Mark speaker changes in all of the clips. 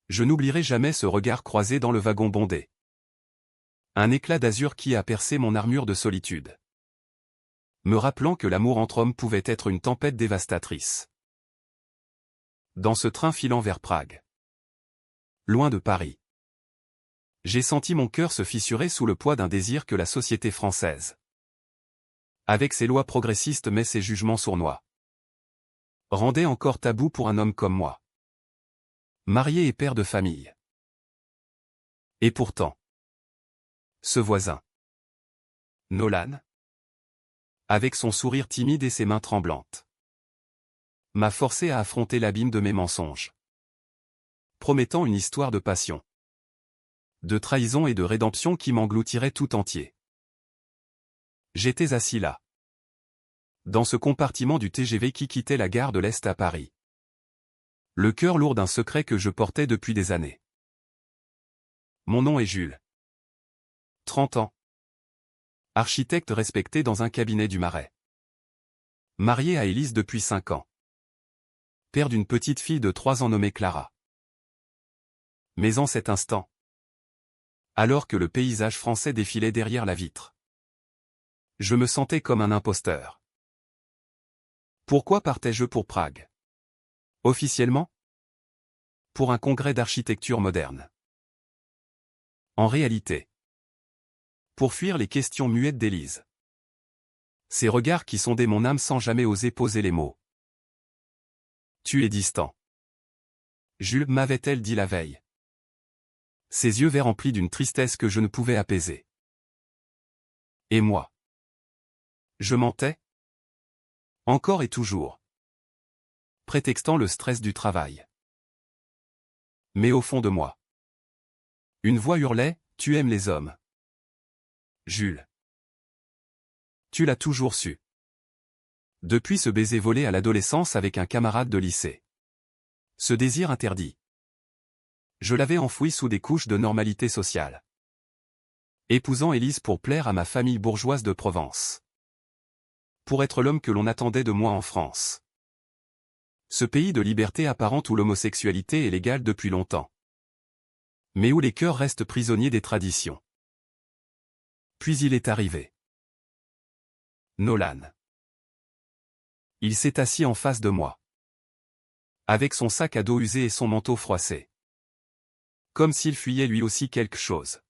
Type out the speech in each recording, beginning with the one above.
Speaker 1: Je n'oublierai jamais ce regard croisé dans le wagon bondé. Un éclat d'azur qui a percé mon armure de solitude, me rappelant que l'amour entre hommes pouvait être une tempête dévastatrice. Dans ce train filant vers Prague, loin de Paris, j'ai senti mon cœur se fissurer sous le poids d'un désir que la société française, avec ses lois progressistes mais ses jugements sournois, rendait encore tabou pour un homme comme moi, marié et père de famille. Et pourtant, ce voisin, Nolan, avec son sourire timide et ses mains tremblantes, m'a forcé à affronter l'abîme de mes mensonges, promettant une histoire de passion, de trahison et de rédemption qui m'engloutirait tout entier. J'étais assis là, dans ce compartiment du TGV qui quittait la gare de l'Est à Paris, le cœur lourd d'un secret que je portais depuis des années. Mon nom est Jules. 30 ans. Architecte respecté dans un cabinet du Marais. Marié à Élise depuis 5 ans. Père d'une petite fille de 3 ans nommée Clara. Mais en cet instant, alors que le paysage français défilait derrière la vitre, je me sentais comme un imposteur. Pourquoi partais-je pour Prague? Officiellement? Pour un congrès d'architecture moderne. En réalité, pour fuir les questions muettes d'Élise. Ces regards qui sondaient mon âme sans jamais oser poser les mots. Tu es distant. Jules, m'avait-elle dit la veille. Ses yeux verts remplis d'une tristesse que je ne pouvais apaiser. Et moi? Je mentais? Encore et toujours. Prétextant le stress du travail. Mais au fond de moi, une voix hurlait, tu aimes les hommes. Jules. Tu l'as toujours su. Depuis ce baiser volé à l'adolescence avec un camarade de lycée. Ce désir interdit. Je l'avais enfoui sous des couches de normalité sociale. Épousant Élise pour plaire à ma famille bourgeoise de Provence. Pour être l'homme que l'on attendait de moi en France. Ce pays de liberté apparente où l'homosexualité est légale depuis longtemps. Mais où les cœurs restent prisonniers des traditions. Puis il est arrivé. Nolan. Il s'est assis en face de moi. Avec son sac à dos usé et son manteau froissé. Comme s'il fuyait lui aussi quelque chose.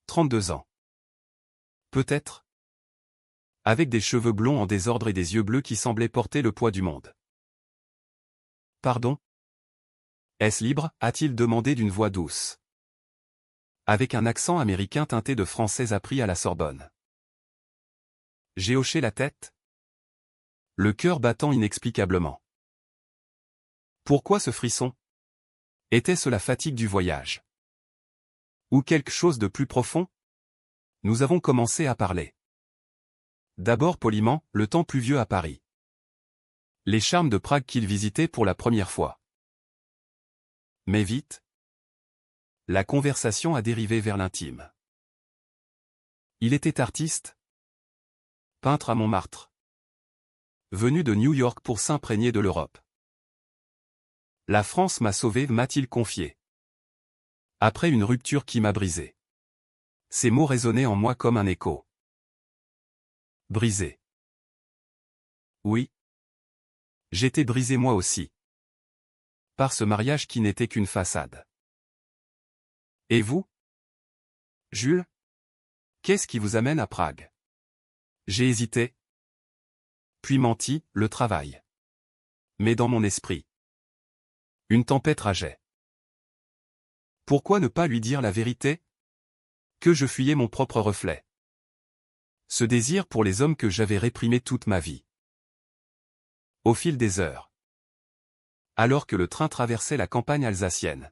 Speaker 1: 32 ans. Peut-être. Avec des cheveux blonds en désordre et des yeux bleus qui semblaient porter le poids du monde. Pardon? Est-ce libre? A-t-il demandé d'une voix douce. Avec un accent américain teinté de français appris à la Sorbonne. J'ai hoché la tête. Le cœur battant inexplicablement. Pourquoi ce frisson? Était-ce la fatigue du voyage? Ou quelque chose de plus profond? Nous avons commencé à parler. D'abord poliment, le temps pluvieux à Paris. Les charmes de Prague qu'il visitait pour la première fois. Mais vite, la conversation a dérivé vers l'intime. Il était artiste, peintre à Montmartre. Venu de New York pour s'imprégner de l'Europe. La France m'a sauvé, m'a-t-il confié. Après une rupture qui m'a brisé. Ces mots résonnaient en moi comme un écho. Brisé. Oui. J'étais brisé moi aussi. Par ce mariage qui n'était qu'une façade. Et vous? Jules? Qu'est-ce qui vous amène à Prague? J'ai hésité. Puis menti, le travail. Mais dans mon esprit. Une tempête rageait. Pourquoi ne pas lui dire la vérité? Que je fuyais mon propre reflet. Ce désir pour les hommes que j'avais réprimé toute ma vie. Au fil des heures. Alors que le train traversait la campagne alsacienne.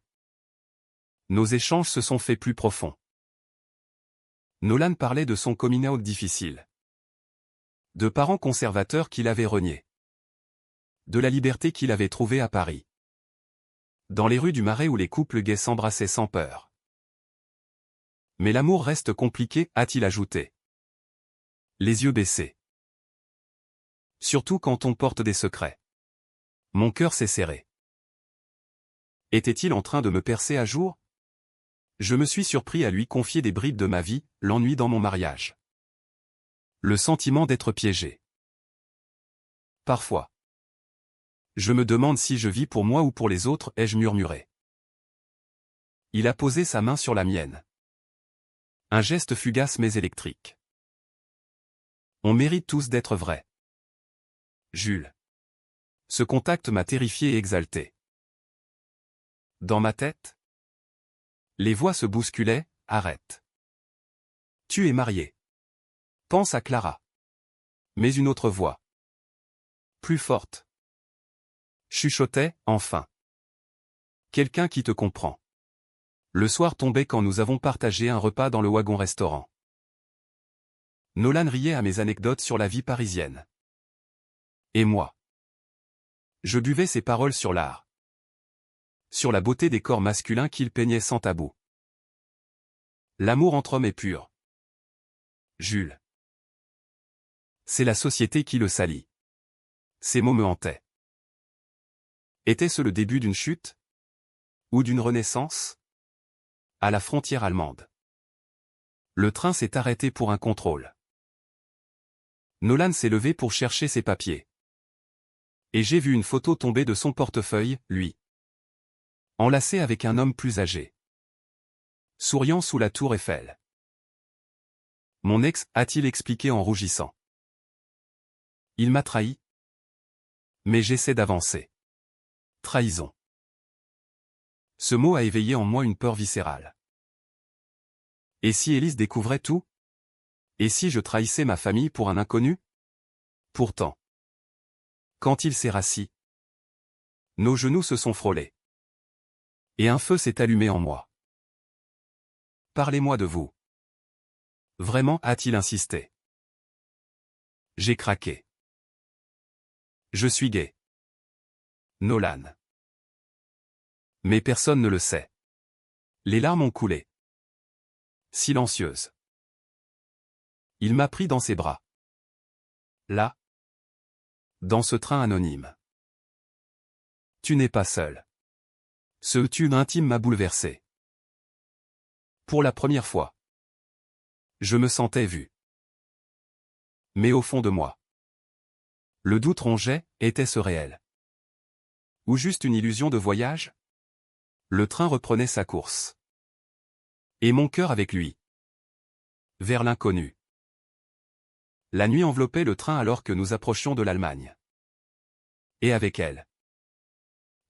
Speaker 1: Nos échanges se sont faits plus profonds. Nolan parlait de son coming out difficile. De parents conservateurs qu'il avait reniés. De la liberté qu'il avait trouvée à Paris. Dans les rues du Marais où les couples gays s'embrassaient sans peur. Mais l'amour reste compliqué, a-t-il ajouté. Les yeux baissés. Surtout quand on porte des secrets. Mon cœur s'est serré. Était-il en train de me percer à jour? Je me suis surpris à lui confier des bribes de ma vie, l'ennui dans mon mariage. Le sentiment d'être piégé. Parfois. Je me demande si je vis pour moi ou pour les autres, ai-je murmuré. Il a posé sa main sur la mienne. Un geste fugace mais électrique. On mérite tous d'être vrais. Jules. Ce contact m'a terrifié et exalté. Dans ma tête, les voix se bousculaient, arrête. Tu es marié. Pense à Clara. Mais une autre voix. Plus forte. Chuchotait, enfin. Quelqu'un qui te comprend. Le soir tombait quand nous avons partagé un repas dans le wagon-restaurant. Nolan riait à mes anecdotes sur la vie parisienne. Et moi. Je buvais ses paroles sur l'art. Sur la beauté des corps masculins qu'il peignait sans tabou. L'amour entre hommes est pur. Jules. C'est la société qui le salit. Ces mots me hantaient. Était-ce le début d'une chute? Ou d'une renaissance? À la frontière allemande. Le train s'est arrêté pour un contrôle. Nolan s'est levé pour chercher ses papiers. Et j'ai vu une photo tomber de son portefeuille, lui. Enlacé avec un homme plus âgé. Souriant sous la tour Eiffel. Mon ex, a-t-il expliqué en rougissant. Il m'a trahi. Mais j'essaie d'avancer. Trahison. Ce mot a éveillé en moi une peur viscérale. Et si Élise découvrait tout? Et si je trahissais ma famille pour un inconnu? Pourtant. Quand il s'est rassis, nos genoux se sont frôlés. Et un feu s'est allumé en moi. Parlez-moi de vous. Vraiment, a-t-il insisté. J'ai craqué. Je suis gay. Nolan. Mais personne ne le sait. Les larmes ont coulé. Silencieuses. Il m'a pris dans ses bras. Là. Dans ce train anonyme. Tu n'es pas seul. Ce tube intime m'a bouleversé. Pour la première fois. Je me sentais vu. Mais au fond de moi. Le doute rongeait, était-ce réel? Ou juste une illusion de voyage? Le train reprenait sa course. Et mon cœur avec lui. Vers l'inconnu. La nuit enveloppait le train alors que nous approchions de l'Allemagne. Et avec elle.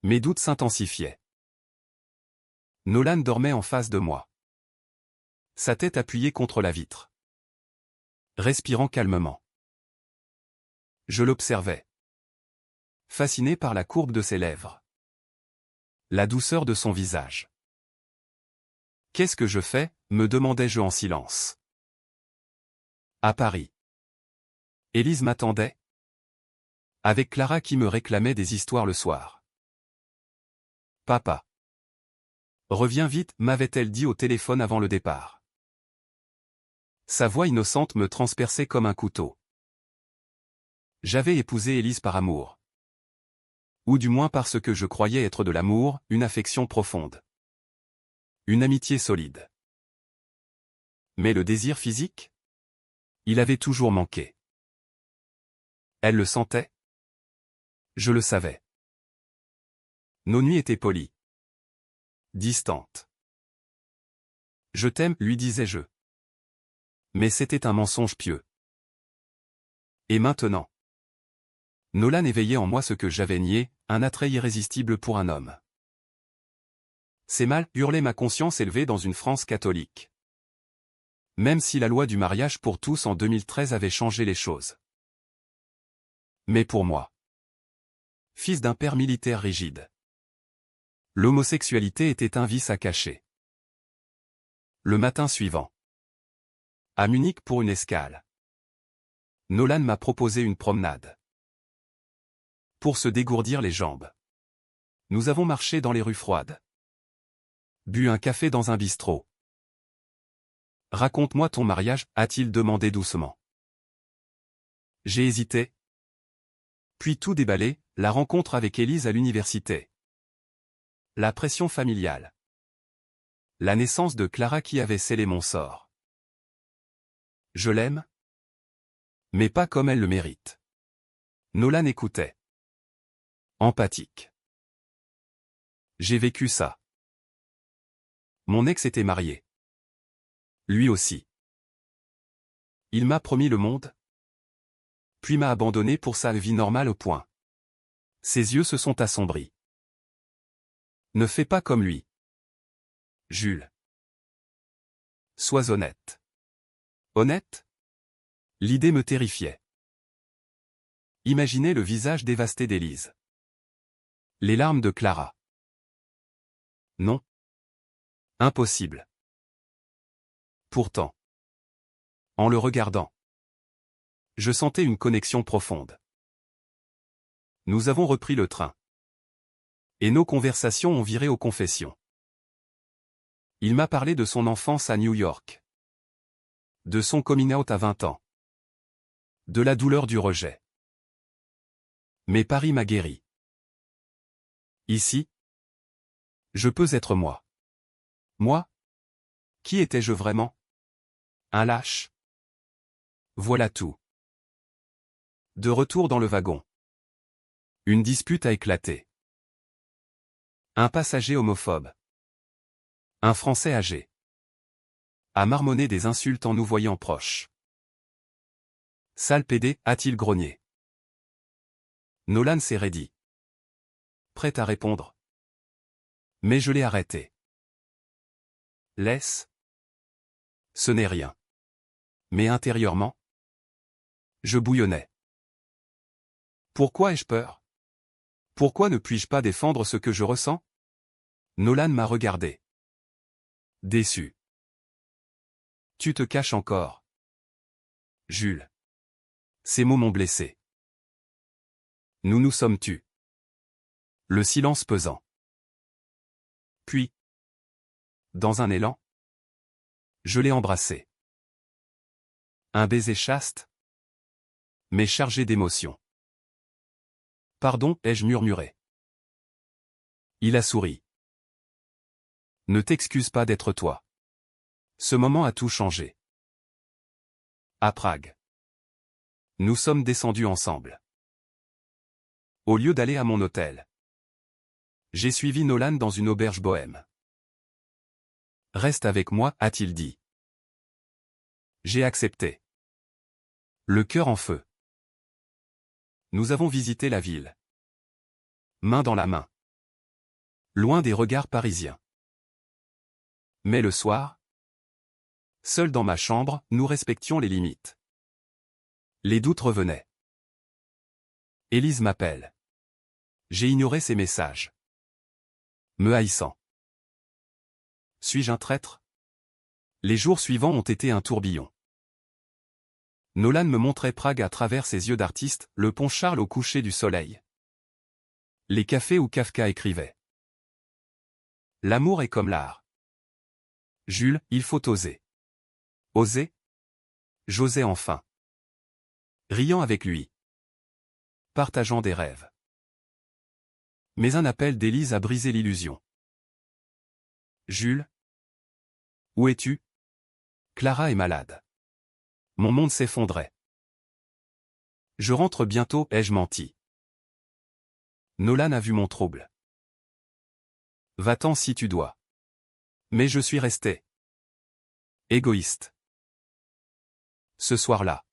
Speaker 1: Mes doutes s'intensifiaient. Nolan dormait en face de moi. Sa tête appuyée contre la vitre. Respirant calmement. Je l'observais. Fasciné par la courbe de ses lèvres. La douceur de son visage. Qu'est-ce que je fais, me demandais-je en silence. À Paris. Élise m'attendait. Avec Clara qui me réclamait des histoires le soir. Papa. Reviens vite, m'avait-elle dit au téléphone avant le départ. Sa voix innocente me transperçait comme un couteau. J'avais épousé Élise par amour. Ou du moins parce que je croyais être de l'amour, une affection profonde. Une amitié solide. Mais le désir physique? Il avait toujours manqué. Elle le sentait? Je le savais. Nos nuits étaient polies. Distantes. Je t'aime, lui disais-je. Mais c'était un mensonge pieux. Et maintenant? Nolan éveillait en moi ce que j'avais nié, un attrait irrésistible pour un homme. C'est mal, hurlait ma conscience élevée dans une France catholique. Même si la loi du mariage pour tous en 2013 avait changé les choses. Mais pour moi. Fils d'un père militaire rigide. L'homosexualité était un vice à cacher. Le matin suivant. À Munich pour une escale. Nolan m'a proposé une promenade. Pour se dégourdir les jambes. Nous avons marché dans les rues froides. Bu un café dans un bistrot. Raconte-moi ton mariage, a-t-il demandé doucement. J'ai hésité. Puis tout déballé, la rencontre avec Élise à l'université. La pression familiale. La naissance de Clara qui avait scellé mon sort. Je l'aime, mais pas comme elle le mérite. Nolan écoutait. Empathique. J'ai vécu ça. Mon ex était marié. Lui aussi. Il m'a promis le monde, puis m'a abandonné pour sa vie normale au point. Ses yeux se sont assombris. Ne fais pas comme lui. Jules. Sois honnête. Honnête? L'idée me terrifiait. Imaginez le visage dévasté d'Élise. Les larmes de Clara. Non. Impossible. Pourtant. En le regardant, je sentais une connexion profonde. Nous avons repris le train. Et nos conversations ont viré aux confessions. Il m'a parlé de son enfance à New York. De son coming out à 20 ans. De la douleur du rejet. Mais Paris m'a guéri. Ici, je peux être moi. Moi? Qui étais-je vraiment? Un lâche. Voilà tout. De retour dans le wagon. Une dispute a éclaté. Un passager homophobe. Un Français âgé. A marmonné des insultes en nous voyant proches. Sale pédé, a-t-il grogné. Nolan s'est raidi. Prêt à répondre. Mais je l'ai arrêté. Laisse. Ce n'est rien. Mais intérieurement, je bouillonnais. Pourquoi ai-je peur? Pourquoi ne puis-je pas défendre ce que je ressens? Nolan m'a regardé. Déçu. Tu te caches encore. Jules. Ces mots m'ont blessé. Nous nous sommes tus. Le silence pesant. Puis, dans un élan, je l'ai embrassé. Un baiser chaste, mais chargé d'émotion. Pardon, ai-je murmuré. Il a souri. Ne t'excuse pas d'être toi. Ce moment a tout changé. À Prague. Nous sommes descendus ensemble. Au lieu d'aller à mon hôtel, j'ai suivi Nolan dans une auberge bohème. Reste avec moi, a-t-il dit. J'ai accepté. Le cœur en feu. Nous avons visité la ville. Main dans la main. Loin des regards parisiens. Mais le soir, seul dans ma chambre, nous respections les limites. Les doutes revenaient. Élise m'appelle. J'ai ignoré ses messages. Me haïssant. Suis-je un traître? Les jours suivants ont été un tourbillon. Nolan me montrait Prague à travers ses yeux d'artiste, le pont Charles au coucher du soleil. Les cafés où Kafka écrivait. L'amour est comme l'art. Jules, il faut oser. Oser? J'osais enfin. Riant avec lui. Partageant des rêves. Mais un appel d'Élise a brisé l'illusion. Jules? Où es-tu? Clara est malade. Mon monde s'effondrait. Je rentre bientôt, ai-je menti. Nolan a vu mon trouble. Va-t'en si tu dois. Mais je suis resté. Égoïste. Ce soir-là.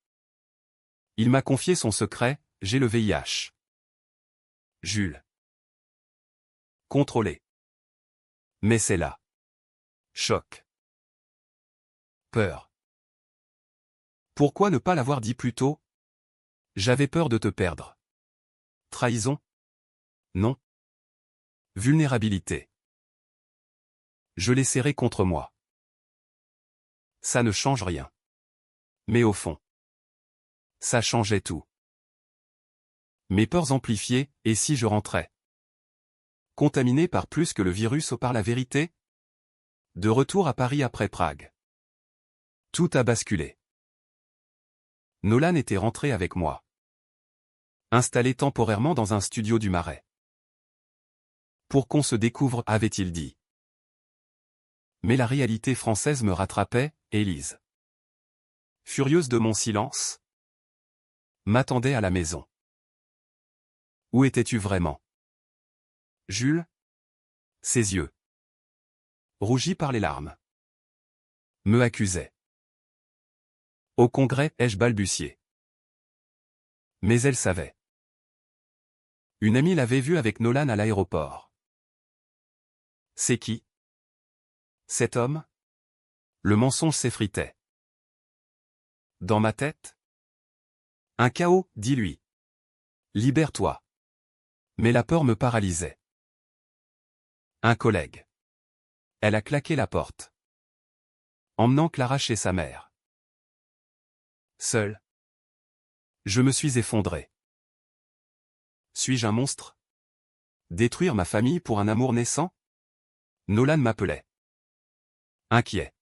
Speaker 1: Il m'a confié son secret, j'ai le VIH. Jules. Contrôlé. Mais c'est là. Choc. Peur. Pourquoi ne pas l'avoir dit plus tôt? J'avais peur de te perdre. Trahison? Non. Vulnérabilité. Je l'ai serré contre moi. Ça ne change rien. Mais au fond, ça changeait tout. Mes peurs amplifiées, et si je rentrais? Contaminé par plus que le virus ou par la vérité? De retour à Paris après Prague. Tout a basculé. Nolan était rentré avec moi. Installé temporairement dans un studio du Marais. Pour qu'on se découvre, avait-il dit. Mais la réalité française me rattrapait, Élise. Furieuse de mon silence, m'attendait à la maison. Où étais-tu vraiment? Jules? Ses yeux, rougis par les larmes, me accusaient. Au congrès, ai-je balbutié. Mais elle savait. Une amie l'avait vue avec Nolan à l'aéroport. C'est qui? Cet homme? Le mensonge s'effritait. Dans ma tête? Un chaos, dis-lui. Libère-toi. Mais la peur me paralysait. Un collègue. Elle a claqué la porte, emmenant Clara chez sa mère. Seul. Je me suis effondré. Suis-je un monstre? Détruire ma famille pour un amour naissant? Nolan m'appelait. Inquiet.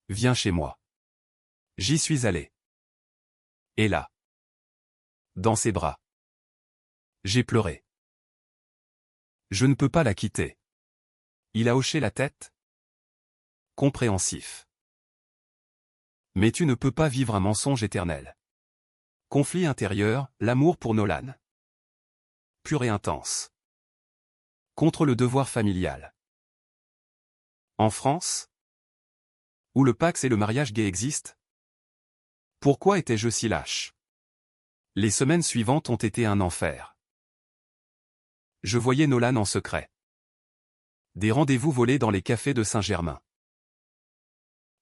Speaker 1: Viens chez moi. J'y suis allé. Et là, dans ses bras, j'ai pleuré. Je ne peux pas la quitter. Il a hoché la tête. Compréhensif. Mais tu ne peux pas vivre un mensonge éternel. Conflit intérieur, l'amour pour Nolan. Pur et intense. Contre le devoir familial. En France, où le Pacs et le mariage gay existent, pourquoi étais-je si lâche? Les semaines suivantes ont été un enfer. Je voyais Nolan en secret. Des rendez-vous volés dans les cafés de Saint-Germain.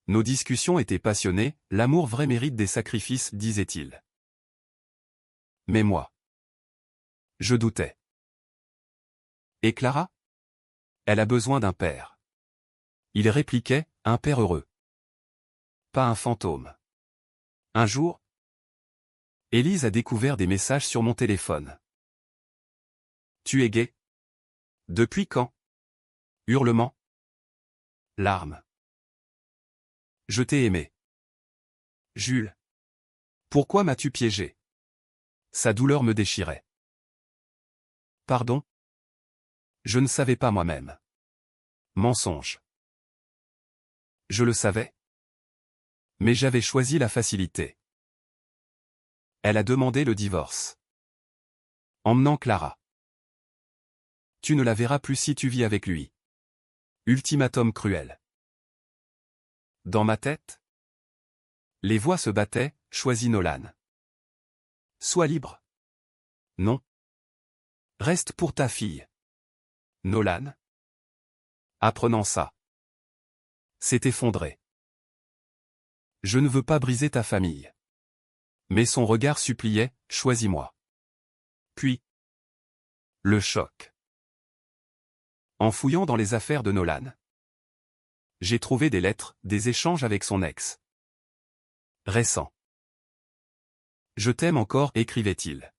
Speaker 1: Nos discussions étaient passionnées, l'amour vrai mérite des sacrifices, disait-il. Mais moi, je doutais. Et Clara? Elle a besoin d'un père. Il répliquait, un père heureux. Pas un fantôme. Un jour, Élise a découvert des messages sur mon téléphone. Tu es gay? Depuis quand? Hurlements. Larmes. Je t'ai aimé. Jules. Pourquoi m'as-tu piégé? Sa douleur me déchirait. Pardon? Je ne savais pas moi-même. Mensonge. Je le savais. Mais j'avais choisi la facilité. Elle a demandé le divorce. Emmenant Clara. Tu ne la verras plus si tu vis avec lui. Ultimatum cruel. Dans ma tête, les voix se battaient, choisis Nolan. Sois libre. Non. Reste pour ta fille. Nolan. Apprenant ça, s'est effondré. Je ne veux pas briser ta famille. Mais son regard suppliait, choisis-moi. Puis, le choc. En fouillant dans les affaires de Nolan, j'ai trouvé des lettres, des échanges avec son ex. Récent. Je t'aime encore, écrivait-il.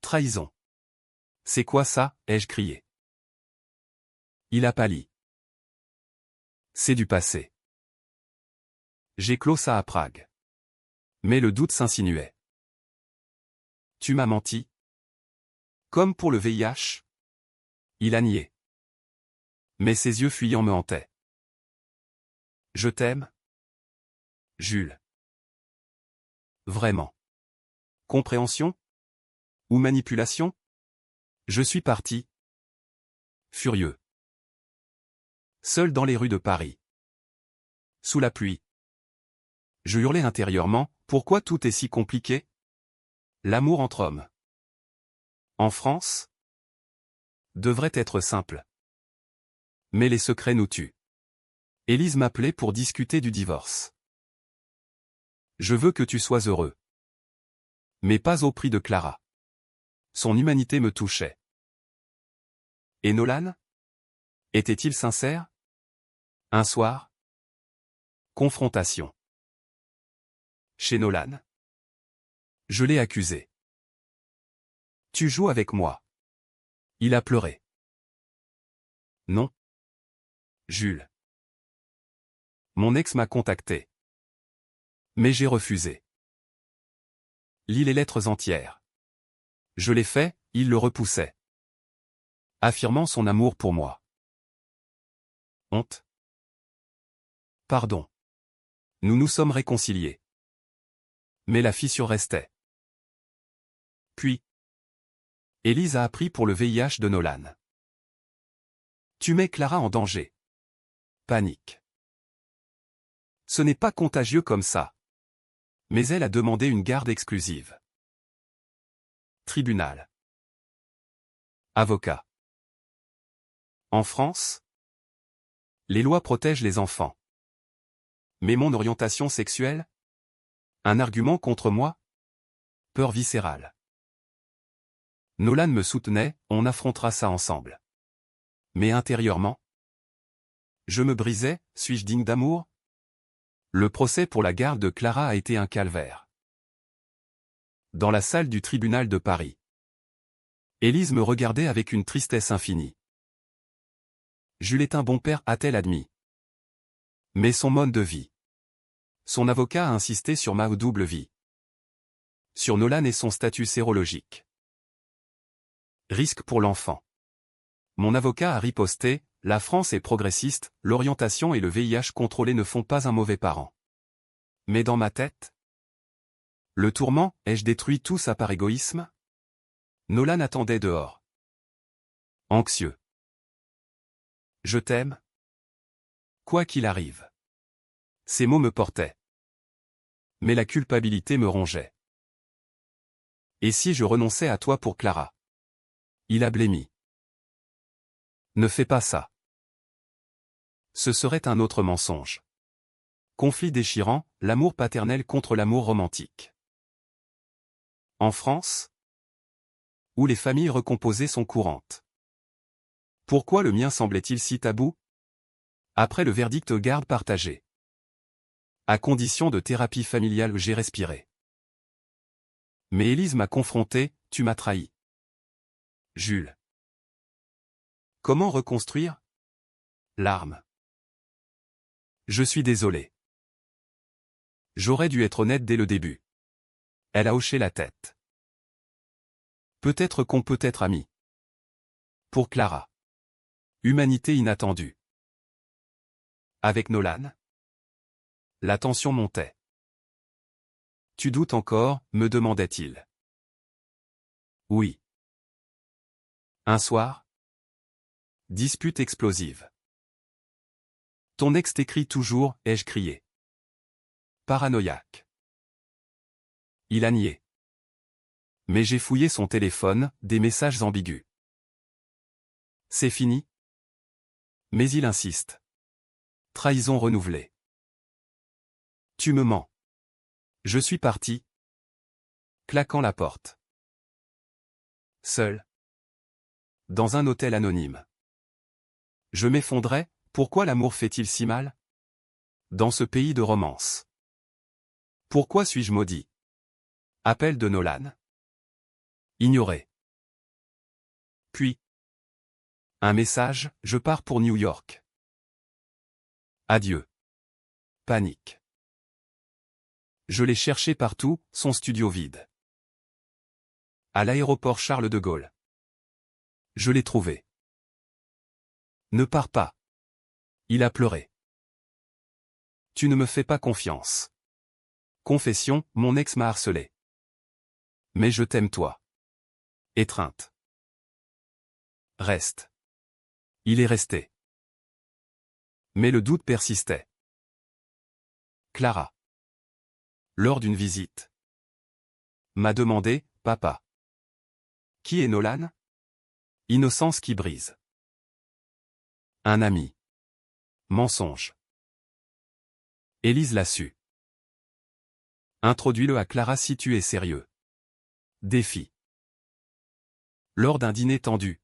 Speaker 1: Trahison. C'est quoi ça, ai-je crié. Il a pâli. C'est du passé. J'ai clos ça à Prague. Mais le doute s'insinuait. Tu m'as menti? Comme pour le VIH? Il a nié. Mais ses yeux fuyants me hantaient. Je t'aime? Jules. Vraiment. Compréhension? Ou manipulation? Je suis parti. Furieux. Seul dans les rues de Paris. Sous la pluie. Je hurlais intérieurement, pourquoi tout est si compliqué? L'amour entre hommes. En France? Devrait être simple. Mais les secrets nous tuent. Élise m'appelait pour discuter du divorce. Je veux que tu sois heureux. Mais pas au prix de Clara. Son humanité me touchait. Et Nolan? Était-il sincère? Un soir? Confrontation. Chez Nolan? Je l'ai accusé. Tu joues avec moi. Il a pleuré. Non. Jules. Mon ex m'a contacté. Mais j'ai refusé. Lis les lettres entières. Je l'ai fait, il le repoussait. affirmant son amour pour moi. Honte. Pardon. Nous nous sommes réconciliés. Mais la fissure restait. Puis, Élise a appris pour le VIH de Nolan. Tu mets Clara en danger. Panique. Ce n'est pas contagieux comme ça. Mais elle a demandé une garde exclusive. Tribunal. Avocat. En France, les lois protègent les enfants. Mais mon orientation sexuelle? Un argument contre moi? Peur viscérale. Nolan me soutenait, on affrontera ça ensemble. Mais intérieurement, je me brisais, suis-je digne d'amour? Le procès pour la garde de Clara a été un calvaire. Dans la salle du tribunal de Paris, Élise me regardait avec une tristesse infinie. Jules est un bon père, a-t-elle admis. Mais son mode de vie. Son avocat a insisté sur ma double vie. Sur Nolan et son statut sérologique. Risque pour l'enfant. Mon avocat a riposté, la France est progressiste, l'orientation et le VIH contrôlé ne font pas un mauvais parent. Mais dans ma tête? Le tourment, ai-je détruit tout ça par égoïsme? Nolan attendait dehors. Anxieux. Je t'aime. Quoi qu'il arrive. Ces mots me portaient. Mais la culpabilité me rongeait. Et si je renonçais à toi pour Clara? Il a blêmi. Ne fais pas ça. Ce serait un autre mensonge. Conflit déchirant, l'amour paternel contre l'amour romantique. En France, où les familles recomposées sont courantes. Pourquoi le mien semblait-il si tabou? Après le verdict garde partagée. À condition de thérapie familiale, j'ai respiré. Mais Élise m'a confronté, tu m'as trahi. Jules. Comment reconstruire? Larmes. Je suis désolé. J'aurais dû être honnête dès le début. Elle a hoché la tête. Peut-être qu'on peut être amis. Pour Clara. Humanité inattendue. Avec Nolan? La tension montait. Tu doutes encore, me demandait-il. Oui. Un soir? Dispute explosive. Ton ex t'écrit toujours, ai-je crié. Paranoïaque. Il a nié. Mais j'ai fouillé son téléphone, des messages ambigus. C'est fini? Mais il insiste. Trahison renouvelée. Tu me mens. Je suis parti. Claquant la porte. Seul. Dans un hôtel anonyme. Je m'effondrais, pourquoi l'amour fait-il si mal? Dans ce pays de romance. Pourquoi suis-je maudit? Appel de Nolan. Ignoré. Puis. Un message, je pars pour New York. Adieu. Panique. Je l'ai cherché partout, son studio vide. À l'aéroport Charles de Gaulle. Je l'ai trouvé. Ne pars pas. Il a pleuré. Tu ne me fais pas confiance. Confession, mon ex m'a harcelé. Mais je t'aime toi. Étreinte. Reste. Il est resté. Mais le doute persistait. Clara. Lors d'une visite. M'a demandé, papa. Qui est Nolan? Innocence qui brise. Un ami. Mensonge. Élise l'a su. Introduis-le à Clara si tu es sérieux. Défi. Lors d'un dîner tendu.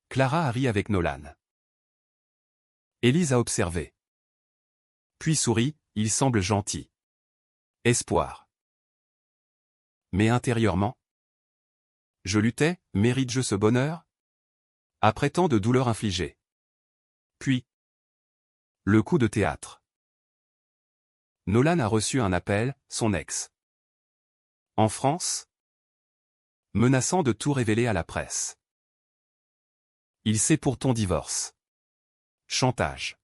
Speaker 1: Clara a ri avec Nolan. Élise a observé. Puis sourit, il semble gentil. Espoir. Mais intérieurement? Je luttais, mérite-je ce bonheur? Après tant de douleurs infligées. Puis. Le coup de théâtre. Nolan a reçu un appel, son ex. En France? Menaçant de tout révéler à la presse. Il sait pour ton divorce. Chantage.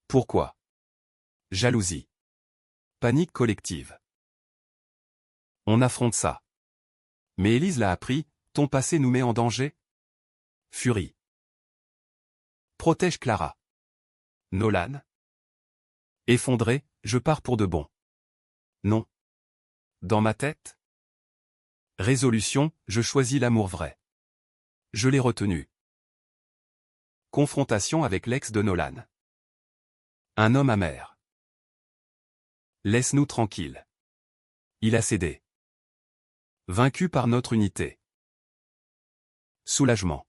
Speaker 1: Pourquoi? Jalousie. Panique collective. On affronte ça. Mais Élise l'a appris, ton passé nous met en danger? Furie. Protège Clara. Nolan. Effondré, je pars pour de bon. Non. Dans ma tête? Résolution, je choisis l'amour vrai. Je l'ai retenu. Confrontation avec l'ex de Nolan. Un homme amer. Laisse-nous tranquilles. Il a cédé. Vaincu par notre unité. Soulagement.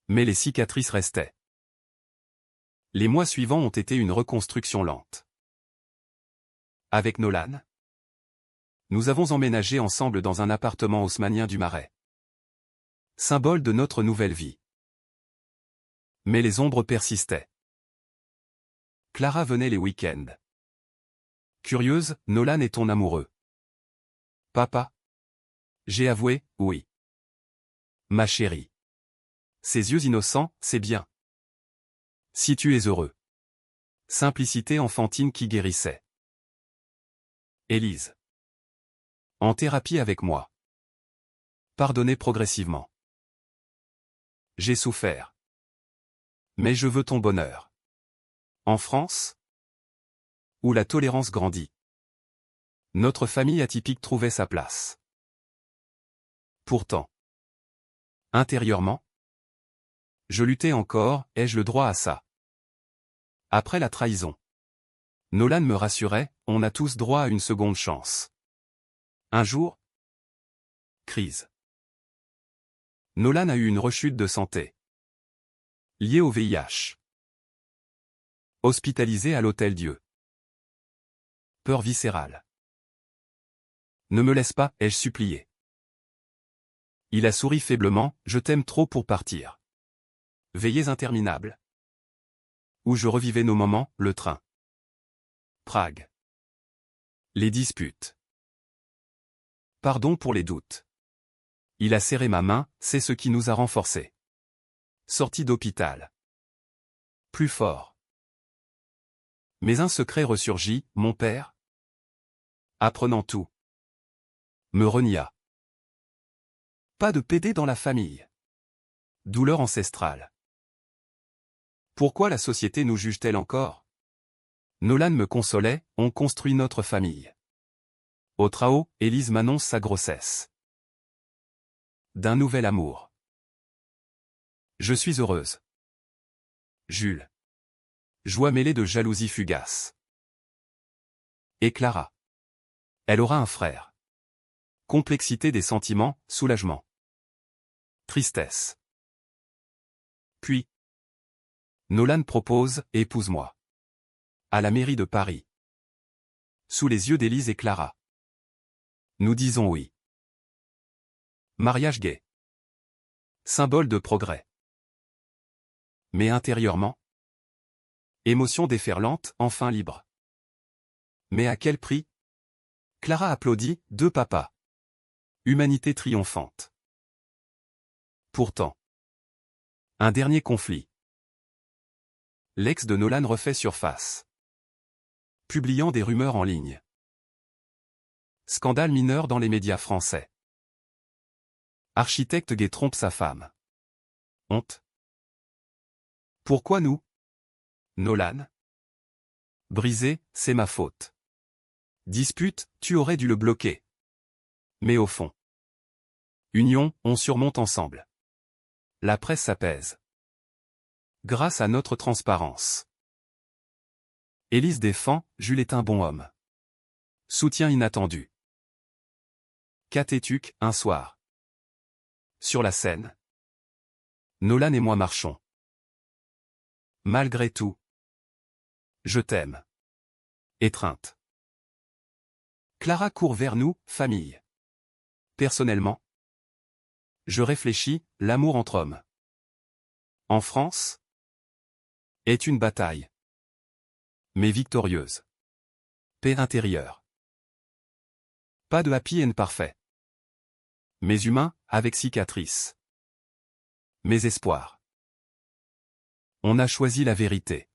Speaker 1: Mais les cicatrices restaient. Les mois suivants ont été une reconstruction lente. Avec Nolan, nous avons emménagé ensemble dans un appartement haussmannien du Marais. Symbole de notre nouvelle vie. Mais les ombres persistaient. Clara venait les week-ends. Curieuse, Nolan est ton amoureux. Papa? J'ai avoué, oui. Ma chérie. Ses yeux innocents, c'est bien. Si tu es heureux. Simplicité enfantine qui guérissait. Élise. En thérapie avec moi. Pardonnez progressivement. J'ai souffert. Mais je veux ton bonheur. En France? Où la tolérance grandit. Notre famille atypique trouvait sa place. Pourtant. Intérieurement? Je luttais encore, ai-je le droit à ça? Après la trahison. Nolan me rassurait, on a tous droit à une seconde chance. Un jour? Crise. Nolan a eu une rechute de santé. Liée au VIH. Hospitalisé à l'Hôtel-Dieu. Peur viscérale. Ne me laisse pas, ai-je supplié. Il a souri faiblement, je t'aime trop pour partir. Veillées interminables. Où je revivais nos moments, le train. Prague. Les disputes. Pardon pour les doutes. Il a serré ma main, c'est ce qui nous a renforcés. Sortie d'hôpital. Plus fort. Mais un secret ressurgit, mon père. Apprenant tout. Me renia. Pas de PD dans la famille. Douleur ancestrale. Pourquoi la société nous juge-t-elle encore? Nolan me consolait, on construit notre famille. Au trao, Élise m'annonce sa grossesse. D'un nouvel amour. Je suis heureuse. Jules. Joie mêlée de jalousie fugace. Et Clara. Elle aura un frère. Complexité des sentiments, soulagement. Tristesse. Puis. Nolan propose, épouse-moi. À la mairie de Paris. Sous les yeux d'Élise et Clara. Nous disons oui. Mariage gay. Symbole de progrès. Mais intérieurement? Émotion déferlante, enfin libre. Mais à quel prix? Clara applaudit, deux papas. Humanité triomphante. Pourtant. Un dernier conflit. L'ex de Nolan refait surface. Publiant des rumeurs en ligne. Scandale mineur dans les médias français. Architecte gay trompe sa femme. Honte. Pourquoi nous? Nolan. Brisé, c'est ma faute. Dispute, tu aurais dû le bloquer. Mais au fond. Union, on surmonte ensemble. La presse s'apaise. Grâce à notre transparence. Élise défend, Jules est un bon homme. Soutien inattendu. Cathétuque, un soir. Sur la scène. Nolan et moi marchons. Malgré tout. Je t'aime. Étreinte. Clara court vers nous, famille. Personnellement. Je réfléchis, l'amour entre hommes. En France. Est une bataille. Mais victorieuse. Paix intérieure. Pas de happy end parfait. Mais humain, avec cicatrices. Mes espoirs. On a choisi la vérité.